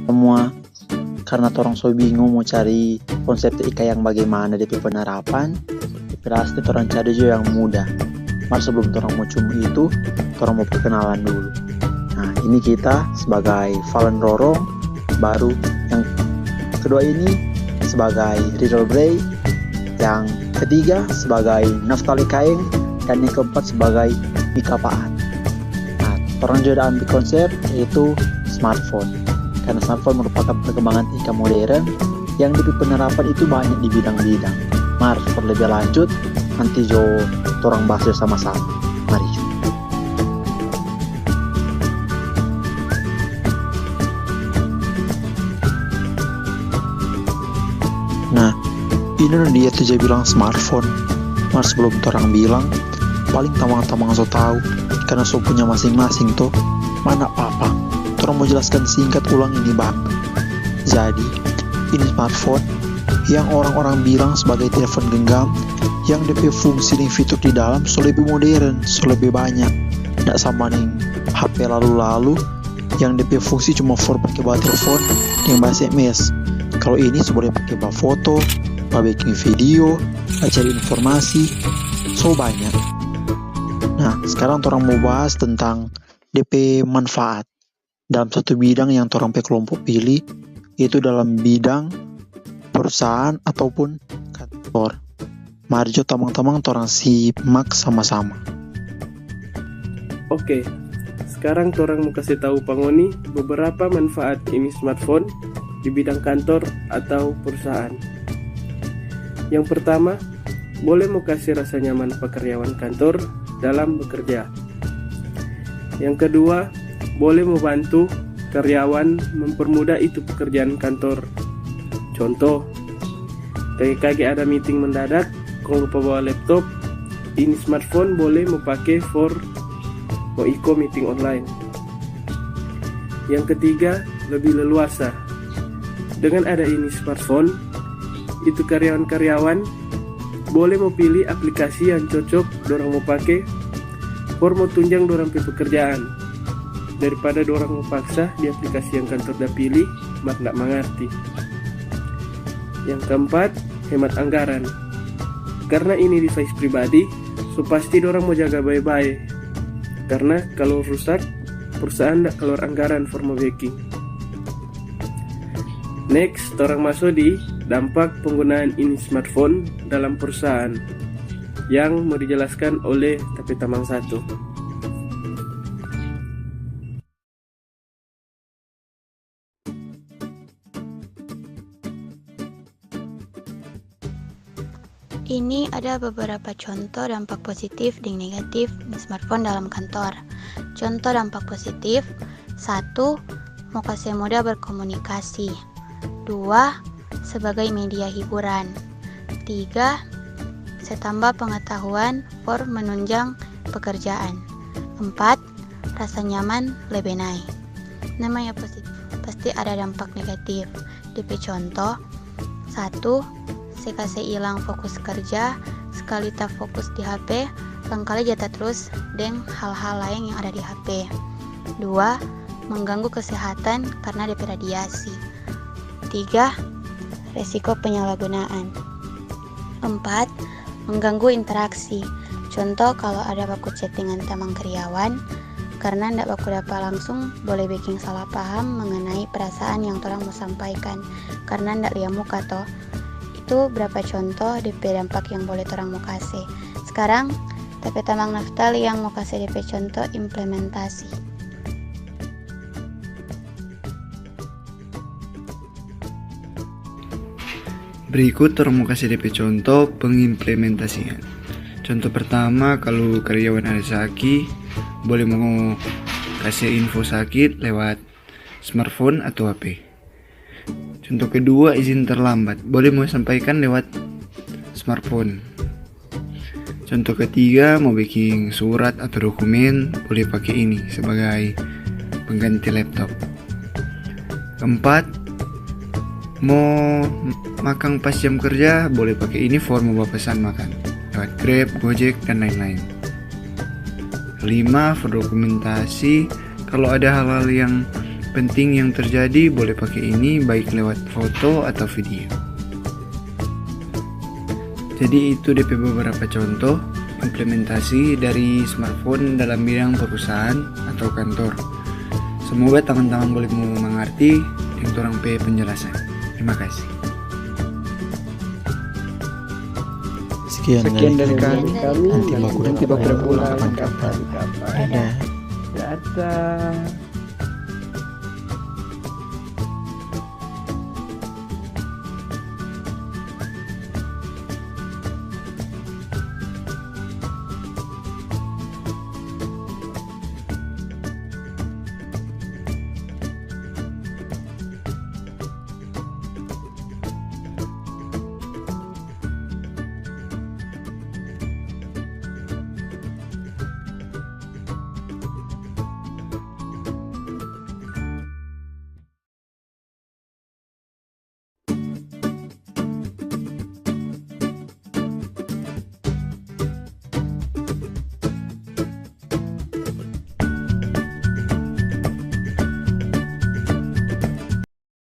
Semua karena torang so bingung mau cari konsep TIK yang bagaimana DP penerapan, pasti torang cari juga yang mudah. Mari sebelum torang mau cuma itu, torang mau perkenalan dulu. Nah, ini kita sebagai Valen Rorong, baru yang kedua ini sebagai Riddle Bray, yang ketiga sebagai Naftali Kaeng, dan yang keempat sebagai Mika Paat. Nah, torang juga ambil konsep yaitu smartphone. Karena smartphone merupakan perkembangan TIK modern yang di penerapan itu banyak di bidang-bidang. Mari lebih lanjut, nanti torang bahas sama-sama. Mari Jo. Nah, ini dia tuh dia bilang smartphone. Mari sebelum torang bilang, paling tamang-tamang so tahu, karena so punya masing-masing tuh. Mana apa-apa. Torang mau jelaskan singkat ulang ini bang. Jadi, ini smartphone yang orang-orang bilang sebagai telepon genggam yang DP fungsi dan fitur di dalam so lebih modern, so lebih banyak. Nggak sama nih HP lalu-lalu yang DP fungsi cuma for pakai buat telepon yang bahasa SMS. Kalau ini so boleh pakai buat foto, buat bikin video, cari informasi, so banyak. Nah, sekarang orang mau bahas tentang DP manfaat dalam satu bidang yang orang pe kelompok pilih, yaitu dalam bidang perusahaan ataupun kantor. Mari jo tamang-tamang orang simak sama-sama. Oke, sekarang orang mau kasih tahu pangoni beberapa manfaat ini smartphone di bidang kantor atau perusahaan. Yang pertama, boleh mau kasih rasa nyaman pekerjaan kantor dalam bekerja. Yang kedua, boleh membantu karyawan mempermudah itu pekerjaan kantor. Contoh, kayak ada meeting mendadak, kalau lupa bawa laptop, ini smartphone boleh mau pakai for mau ikut meeting online. Yang ketiga, lebih leluasa. Dengan ada ini smartphone, itu karyawan-karyawan boleh mau pilih aplikasi yang cocok dorang mau pakai for mau tunjang dorang pe pekerjaan, daripada dorang mau paksa di aplikasi yang kantor dah pilih mak nggak mengerti. Yang keempat, hemat anggaran. Karena ini device pribadi, so pasti dorang mau jaga baik-baik. Karena kalau rusak, perusahaan nggak keluar anggaran for mau backing. Next, orang masuk di dampak penggunaan ini smartphone dalam perusahaan yang mau dijelaskan oleh Tapi Tamang 1. Ini ada beberapa contoh dampak positif dan negatif di smartphone dalam kantor. Contoh dampak positif: 1. Mau kasih mudah berkomunikasi. 2. Sebagai media hiburan. 3. Setambah pengetahuan for menunjang pekerjaan. 4. Rasa nyaman lebih naik. Namanya positif, pasti ada dampak negatif. DP contoh: 1. Saya kasih hilang fokus kerja, sekali tak fokus di HP, lengkali jatuh terus dengan hal-hal lain yang ada di HP. 2. Mengganggu kesehatan karena DP radiasi. 3. Resiko penyalahgunaan. 4. Mengganggu interaksi. Contoh kalau ada baku chattingan teman karyawan, karena ndak baku dapat langsung boleh bikin salah paham mengenai perasaan yang orang mau sampaikan, karena ndak lihat muka toh. Itu berapa contoh DP dampak yang boleh orang mau kasih. Sekarang Tapi Tamang Naftali yang mau kasih DP contoh implementasi. Berikut orang mau kasih DP contoh pengimplementasian. Contoh pertama, kalau karyawan ada sakit, boleh mau kasih info sakit lewat smartphone atau HP. Contoh kedua, izin terlambat, boleh mau sampaikan lewat smartphone. Contoh ketiga, mau bikin surat atau dokumen, boleh pakai ini sebagai pengganti laptop. Keempat, mau makan pas jam kerja, boleh pakai ini for mau pesan makan lewat Grab, Gojek, dan lain-lain. Kelima, berdokumentasi. Kalau ada hal-hal yang penting yang terjadi, boleh pakai ini baik lewat foto atau video. Jadi itu DP beberapa contoh implementasi dari smartphone dalam bidang perusahaan atau kantor. Semoga teman-teman boleh mengerti yang orang penjelasan. Terima kasih. Sekian dari kami. Nanti Nanti bakal pulang kapan-kapan. Dadah.